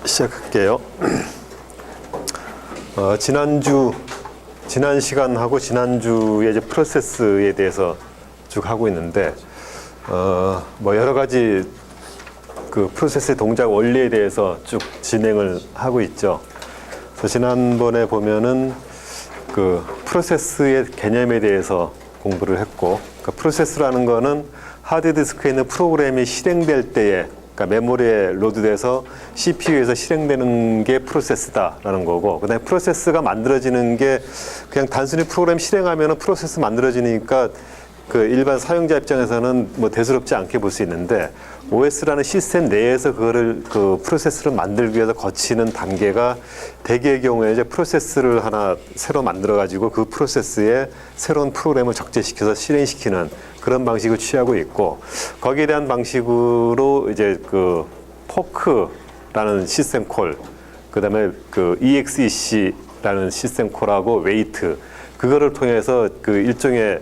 시작할게요. 지난 시간하고 지난주에 이제 프로세스에 대해서 쭉 하고 있는데, 뭐 여러 가지 그 프로세스의 동작 원리에 대해서 쭉 진행을 하고 있죠. 그래서 지난번에 보면은 그 프로세스의 개념에 대해서 공부를 했고, 그러니까 프로세스라는 거는 하드디스크에 있는 프로그램이 실행될 때에, 그러니까 메모리에 로드돼서 CPU에서 실행되는 게 프로세스다라는 거고, 그다음에 프로세스가 만들어지는 게 그냥 단순히 프로그램 실행하면은 프로세스 만들어지니까 그 일반 사용자 입장에서는 뭐 대수롭지 않게 볼 수 있는데, OS라는 시스템 내에서 그거를 그 프로세스를 만들기 위해서 거치는 단계가 대개의 경우에 이제 프로세스를 하나 새로 만들어 가지고 그 프로세스에 새로운 프로그램을 적재시켜서 실행시키는 그런 방식을 취하고 있고, 거기에 대한 방식으로 이제 그 포크라는 시스템 콜, 그다음에 그 EXEC라는 시스템 콜하고 웨이트, 그거를 통해서 그 일종의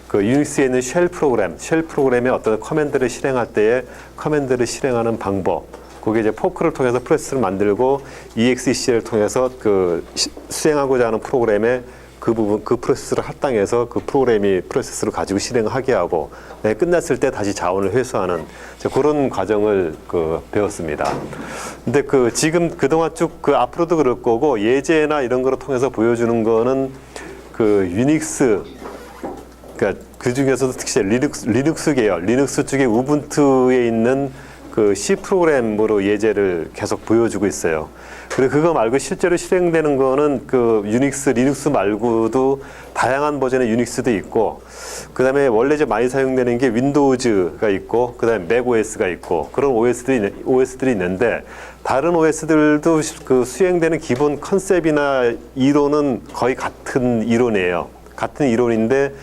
그 유닉스에 있는 쉘 프로그램의 어떤 커맨드를 실행할 때에 커맨드를 실행하는 방법, 그게 이제 포크를 통해서 프로세스를 만들고 EXEC를 통해서 그 수행하고자 하는 프로그램의 그 부분, 그 프로세스를 할당해서 그 프로그램이 프로세스를 가지고 실행하게 하고, 끝났을 때 다시 자원을 회수하는 그런 과정을 그 배웠습니다. 근데 그 지금 그동안 쭉 그 앞으로도 그럴 거고, 예제나 이런 거를 통해서 보여주는 거는 그 유닉스, 그러니까 그 중에서도 특히 리눅스 계열, 리눅스 쪽에 우분투에 있는 그 C 프로그램으로 예제를 계속 보여주고 있어요. 그리고 그거 말고 실제로 실행되는 거는 그 유닉스, 리눅스 말고도 다양한 버전의 유닉스도 있고, 그 다음에 원래 이제 많이 사용되는 게 윈도우즈가 있고, 그 다음에 맥OS가 있고, 그런 OS들이 있는데, 다른 OS들도 그 수행되는 기본 컨셉이나 이론은 거의 같은 이론이에요. 같은 이론인데,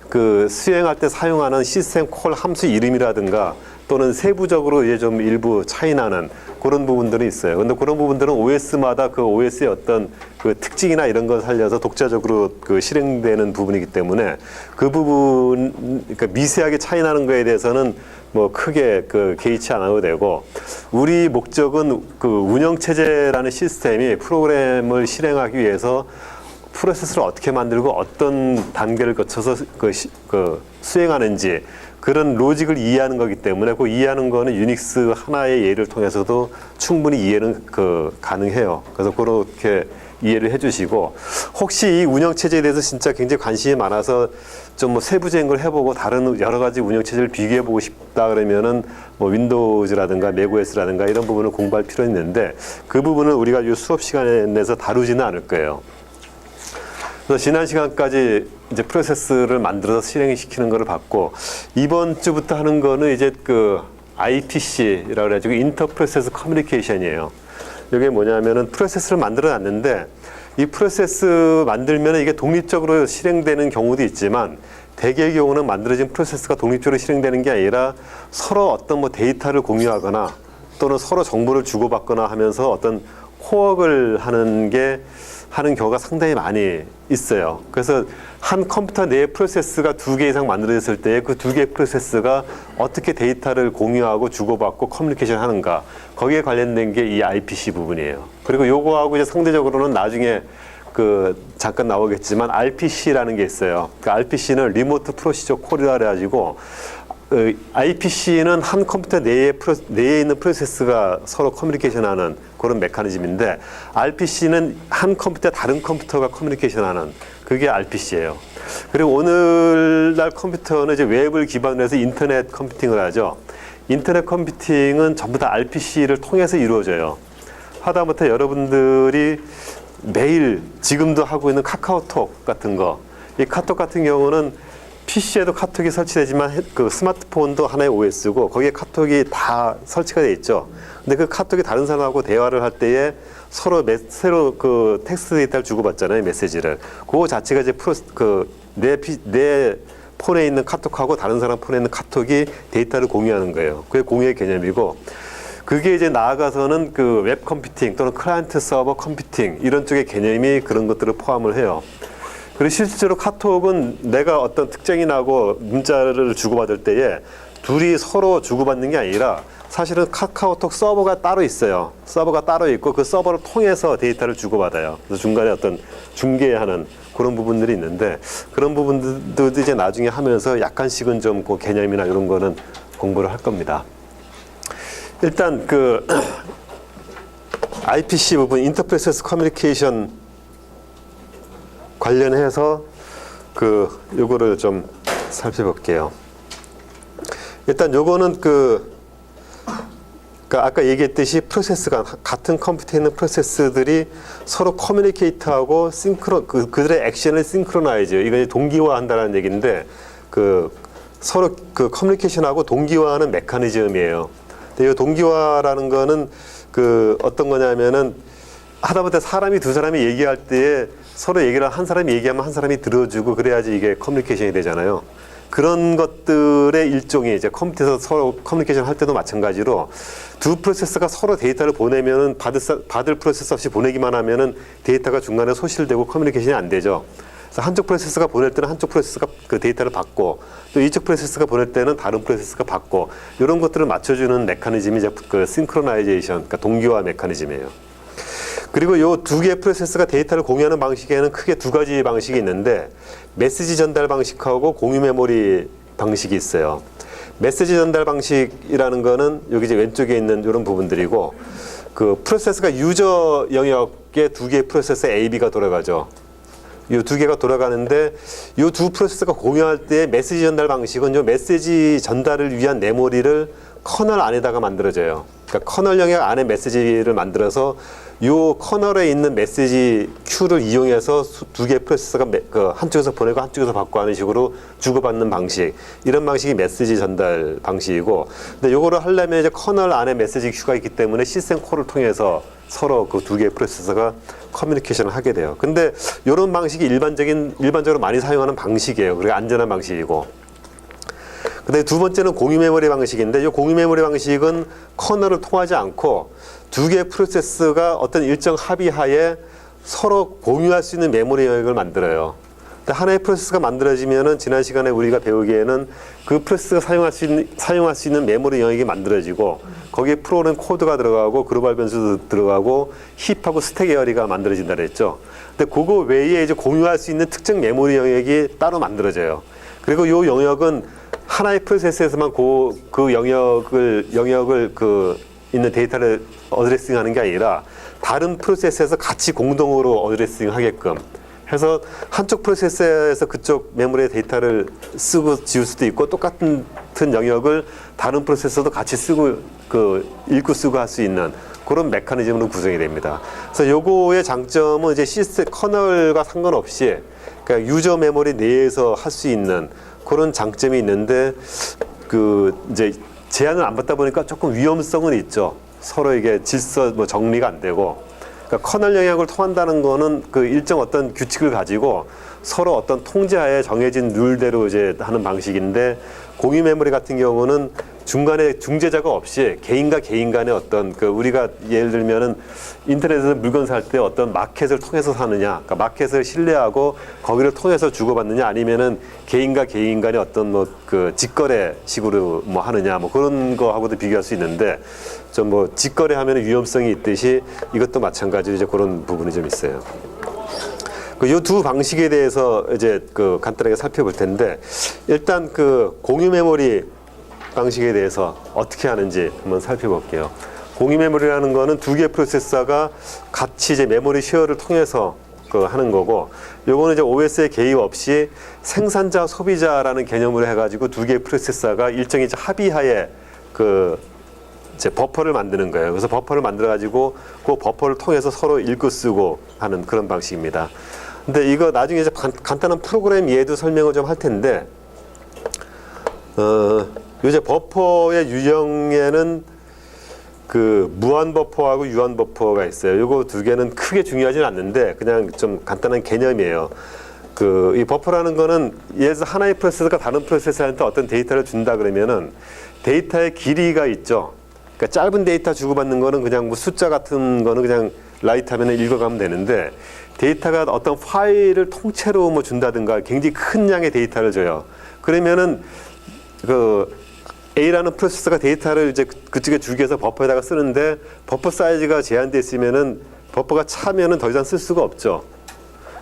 그 수행할 때 사용하는 시스템 콜 함수 이름이라든가 또는 세부적으로 이제 좀 일부 차이 나는 그런 부분들이 있어요. 근데 그런 부분들은 OS마다 그 OS의 어떤 그 특징이나 이런 걸 살려서 독자적으로 그 실행되는 부분이기 때문에 그 부분, 그러니까 미세하게 차이 나는 거에 대해서는 뭐 크게 그 개의치 않아도 되고, 우리 목적은 그 운영체제라는 시스템이 프로그램을 실행하기 위해서 프로세스를 어떻게 만들고 어떤 단계를 거쳐서 그 수행하는지 그런 로직을 이해하는 거기 때문에, 그 이해하는 거는 유닉스 하나의 예를 통해서도 충분히 이해는 그 가능해요. 그래서 그렇게 이해를 해주시고, 혹시 이 운영체제에 대해서 진짜 굉장히 관심이 많아서 좀 뭐 세부적인 걸 해보고 다른 여러 가지 운영체제를 비교해보고 싶다 그러면은 뭐 윈도우즈라든가 맥OS라든가 이런 부분을 공부할 필요는 있는데, 그 부분은 우리가 이 수업 시간에 내서 다루지는 않을 거예요. 그래서 지난 시간까지 이제 프로세스를 만들어서 실행시키는 거를 봤고, 이번 주부터 하는 거는 이제 그 IPC라고 해가지고 인터 프로세스 커뮤니케이션이에요. 이게 뭐냐면은 프로세스를 만들어 놨는데, 이 프로세스 만들면 이게 독립적으로 실행되는 경우도 있지만, 대개의 경우는 만들어진 프로세스가 독립적으로 실행되는 게 아니라 서로 어떤 뭐 데이터를 공유하거나 또는 서로 정보를 주고받거나 하면서 어떤 코웍을 하는 경우가 상당히 많이 있어요. 그래서 한 컴퓨터 내에 프로세스가 2개 이상 만들어졌을 때 그 2개의 프로세스가 어떻게 데이터를 공유하고 주고받고 커뮤니케이션 하는가, 거기에 관련된 게 이 IPC 부분이에요. 그리고 요거하고 이제 상대적으로는 나중에 그 잠깐 나오겠지만 RPC라는 게 있어요. 그 RPC는 리모트 프로시저 콜이라 그래가지고, IPC는 한 컴퓨터 내에 있는 프로세스가 서로 커뮤니케이션하는 그런 메커니즘인데, RPC는 한 컴퓨터 다른 컴퓨터가 커뮤니케이션하는 그게 RPC예요. 그리고 오늘날 컴퓨터는 이제 웹을 기반으로 해서 인터넷 컴퓨팅을 하죠. 인터넷 컴퓨팅은 전부 다 RPC를 통해서 이루어져요. 하다못해 여러분들이 매일 지금도 하고 있는 카카오톡 같은 거, 이 카톡 같은 경우는 PC에도 카톡이 설치되지만 그 스마트폰도 하나의 OS고 거기에 카톡이 다 설치가 돼 있죠. 근데 그 카톡이 다른 사람하고 대화를 할 때에 서로 그 텍스트 데이터를 주고받잖아요, 메시지를. 그거 자체가 이제 내 폰에 있는 카톡하고 다른 사람 폰에 있는 카톡이 데이터를 공유하는 거예요. 그게 공유의 개념이고, 그게 이제 나아가서는 그 웹 컴퓨팅 또는 클라이언트 서버 컴퓨팅 이런 쪽의 개념이 그런 것들을 포함을 해요. 그리고 실제로 카톡은 내가 어떤 특정인하고 문자를 주고받을 때에 둘이 서로 주고받는 게 아니라 사실은 카카오톡 서버가 따로 있어요. 서버가 따로 있고 그 서버를 통해서 데이터를 주고받아요. 그래서 중간에 어떤 중개하는 그런 부분들이 있는데 그런 부분들도 이제 나중에 하면서 약간씩은 좀 그 개념이나 이런 거는 공부를 할 겁니다. 일단 그 IPC 부분, 인터프로세스 커뮤니케이션 관련해서 그 요거를 좀 살펴볼게요. 일단 요거는 아까 얘기했듯이 프로세스가 같은 컴퓨터에 있는 프로세스들이 서로 커뮤니케이트하고 그들의 액션을 싱크로나이즈, 이거 동기화한다는 얘기인데 서로 커뮤니케이션하고 동기화하는 메커니즘이에요. 근데 이 동기화라는 거는 어떤 거냐면은 하다못해 두 사람이 얘기할 때에 서로 얘기를 한 사람이 얘기하면 한 사람이 들어주고 그래야지 이게 커뮤니케이션이 되잖아요. 그런 것들의 일종이 이제 컴퓨터에서 서로 커뮤니케이션 할 때도 마찬가지로 두 프로세스가 서로 데이터를 보내면은 받을 프로세스 없이 보내기만 하면은 데이터가 중간에 소실되고 커뮤니케이션이 안 되죠. 그래서 한쪽 프로세스가 보낼 때는 한쪽 프로세스가 그 데이터를 받고 또 이쪽 프로세스가 보낼 때는 다른 프로세스가 받고 이런 것들을 맞춰주는 메커니즘이 이제 싱크로나이제이션, 그러니까 동기화 메커니즘이에요. 그리고 요 두 개의 프로세스가 데이터를 공유하는 방식에는 크게 두 가지 방식이 있는데 메시지 전달 방식하고 공유 메모리 방식이 있어요. 메시지 전달 방식이라는 거는 여기 이제 왼쪽에 있는 이런 부분들이고 프로세스가 유저 영역에 두 개의 프로세스 A, B가 돌아가죠. 이 두 개가 돌아가는데 이 두 프로세스가 공유할 때 메시지 전달 방식은 요 메시지 전달을 위한 메모리를 커널 안에다가 만들어져요. 그러니까 커널 영역 안에 메시지를 만들어서 요 커널에 있는 메시지 큐를 이용해서 두 개의 프로세스가 한쪽에서 보내고 한쪽에서 받고 하는 식으로 주고받는 방식, 이런 방식이 메시지 전달 방식이고, 근데 요거를 하려면 이제 커널 안에 메시지 큐가 있기 때문에 시스템 콜을 통해서 서로 그 두 개의 프로세서가 커뮤니케이션을 하게 돼요. 근데 이런 방식이 일반적으로 많이 사용하는 방식이에요. 그리고 안전한 방식이고. 근데 두 번째는 공유 메모리 방식인데 이 공유 메모리 방식은 커널을 통하지 않고 두 개의 프로세스가 어떤 일정 합의하에 서로 공유할 수 있는 메모리 영역을 만들어요. 근데 하나의 프로세스가 만들어지면은 지난 시간에 우리가 배우기에는 그 프로세스가 사용할 수 있는 메모리 영역이 만들어지고 거기에 프로그램 코드가 들어가고 글로벌 변수도 들어가고 힙하고 스택 에어리가 만들어진다 그랬죠. 근데 그거 외에 이제 공유할 수 있는 특정 메모리 영역이 따로 만들어져요. 그리고 이 영역은 하나의 프로세스에서만 그 영역을 있는 데이터를 어드레싱하는 게 아니라 다른 프로세스에서 같이 공동으로 어드레싱하게끔 해서 한쪽 프로세스에서 그쪽 메모리의 데이터를 쓰고 지울 수도 있고 똑같은 영역을 다른 프로세서도 같이 쓰고 읽고 쓰고 할 수 있는 그런 메커니즘으로 구성이 됩니다. 그래서 요거의 장점은 이제 시스템 커널과 상관없이 그러니까 유저 메모리 내에서 할 수 있는 그런 장점이 있는데 이제 제한을 안 받다 보니까 조금 위험성은 있죠. 서로 이게 질서 정리가 안 되고. 그러니까 커널 영역을 통한다는 거는 일정 어떤 규칙을 가지고 서로 어떤 통제하에 정해진 룰대로 이제 하는 방식인데 공유 메모리 같은 경우는 중간에 중재자가 없이 개인과 개인 간의 어떤 우리가 예를 들면은 인터넷에서 물건 살 때 어떤 마켓을 통해서 사느냐, 그러니까 마켓을 신뢰하고 거기를 통해서 주고받느냐 아니면은 개인과 개인 간의 어떤 직거래 식으로 하느냐 그런 거하고도 비교할 수 있는데 좀 직거래 하면 위험성이 있듯이 이것도 마찬가지로 이제 그런 부분이 좀 있어요. 이 두 방식에 대해서 이제 간단하게 살펴볼 텐데 일단 공유 메모리 방식에 대해서 어떻게 하는지 한번 살펴볼게요. 공유 메모리라는 거는 두 개의 프로세서가 같이 이제 메모리 쉐어를 통해서 하는 거고, 요거는 이제 OS의 개입 없이 생산자 소비자라는 개념으로 해가지고 두 개의 프로세서가 일정히 합의하에 이제 버퍼를 만드는 거예요. 그래서 버퍼를 만들어가지고 그 버퍼를 통해서 서로 읽고 쓰고 하는 그런 방식입니다. 근데 이거 나중에 이제 간단한 프로그램 예도 설명을 좀 할 텐데, 요새 버퍼의 유형에는 무한 버퍼하고 유한 버퍼가 있어요. 요거 두 개는 크게 중요하진 않는데 그냥 좀 간단한 개념이에요. 이 버퍼라는 거는 예를 들어서 하나의 프로세스가 다른 프로세스한테 어떤 데이터를 준다 그러면은 데이터의 길이가 있죠. 그러니까 짧은 데이터 주고받는 거는 그냥 숫자 같은 거는 그냥 라이트하면 읽어가면 되는데 데이터가 어떤 파일을 통째로 준다든가 굉장히 큰 양의 데이터를 줘요. 그러면은 A라는 프로세서가 데이터를 이제 그쪽에 주기 위해서 버퍼에다가 쓰는데 버퍼 사이즈가 제한돼 있으면은 버퍼가 차면은 더 이상 쓸 수가 없죠.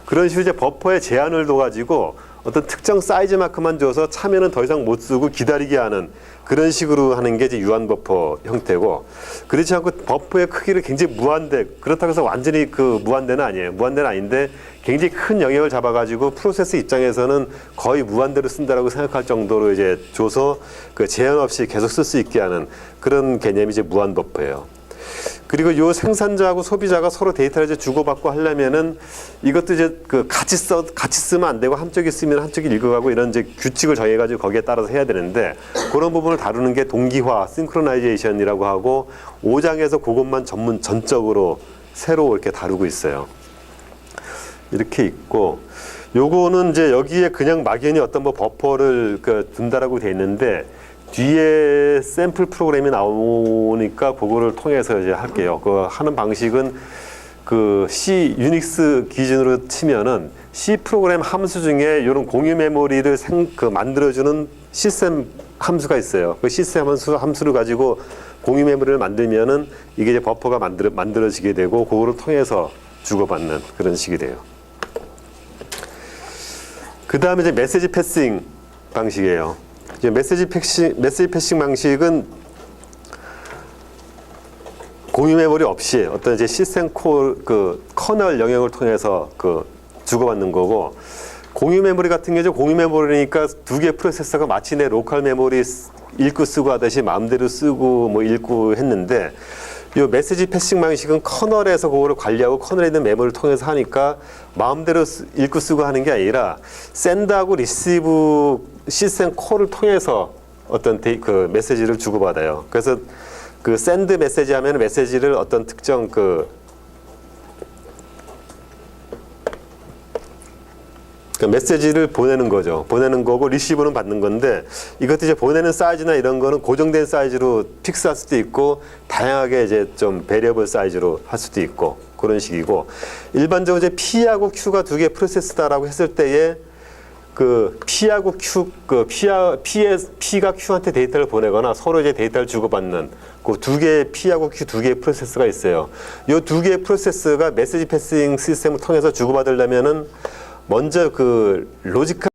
그런 식으로 이제 버퍼에 제한을 둬가지고 어떤 특정 사이즈만큼만 줘서 차면은 더 이상 못 쓰고 기다리게 하는 그런 식으로 하는 게 이제 유한 버퍼 형태고, 그렇지 않고 버퍼의 크기를 굉장히 무한대, 그렇다고 해서 완전히 그 무한대는 아니에요. 무한대는 아닌데 굉장히 큰 영역을 잡아가지고 프로세스 입장에서는 거의 무한대로 쓴다라고 생각할 정도로 이제 줘서 그 제한 없이 계속 쓸 수 있게 하는 그런 개념이 이제 무한 버퍼예요. 그리고 요 생산자하고 소비자가 서로 데이터를 이제 주고받고 하려면은 이것도 이제 그 같이 쓰면 안 되고 한쪽이 쓰면 한쪽이 읽어가고 이런 이제 규칙을 정해가지고 거기에 따라서 해야 되는데 그런 부분을 다루는 게 동기화, 싱크로나이제이션이라고 하고 5장에서 그것만 전적으로 새로 이렇게 다루고 있어요. 이렇게 있고, 요거는 이제 여기에 그냥 막연히 어떤 뭐 버퍼를 둔다라고 돼 있는데 뒤에 샘플 프로그램이 나오니까 그거를 통해서 이제 할게요. 그 하는 방식은 그 C 유닉스 기준으로 치면은 C 프로그램 함수 중에 이런 공유 메모리를 만들어주는 시스템 함수가 있어요. 그 시스템 함수를 가지고 공유 메모리를 만들면은 이게 이제 버퍼가 만들어지게 되고 그거를 통해서 주고받는 그런 식이 돼요. 그 다음에 이제 메시지 패싱 방식이에요. 이제 메시지 패싱 방식은 공유 메모리 없이 어떤 이제 시스템 커널 영역을 통해서 주고받는 거고, 공유 메모리 같은 경우는 공유 메모리니까 두 개의 프로세서가 마치 내 로컬 메모리 읽고 쓰고 하듯이 마음대로 쓰고 뭐 읽고 했는데, 이 메시지 패싱 방식은 커널에서 그거를 관리하고 커널에 있는 메모리를 통해서 하니까 마음대로 읽고 쓰고 하는 게 아니라 샌드하고 리시브 시스템 콜을 통해서 어떤 그 메시지를 주고받아요. 그래서 그 샌드 메시지 하면 메시지를 어떤 특정 그 메시지를 보내는 거죠. 보내는 거고 리시브는 받는 건데, 이것도 이제 보내는 사이즈나 이런 거는 고정된 사이즈로 픽스할 수도 있고 다양하게 이제 좀 베리어블 사이즈로 할 수도 있고 그런 식이고, 일반적으로 이제 P하고 Q가 두 개의 프로세스다라고 했을 때에 그 P하고 Q, P가 Q한테 데이터를 보내거나 서로 이제 데이터를 주고받는 그 두 개의 P하고 Q 두 개의 프로세스가 있어요. 이 두 개의 프로세스가 메시지 패싱 시스템을 통해서 주고받으려면은 먼저 그 로지컬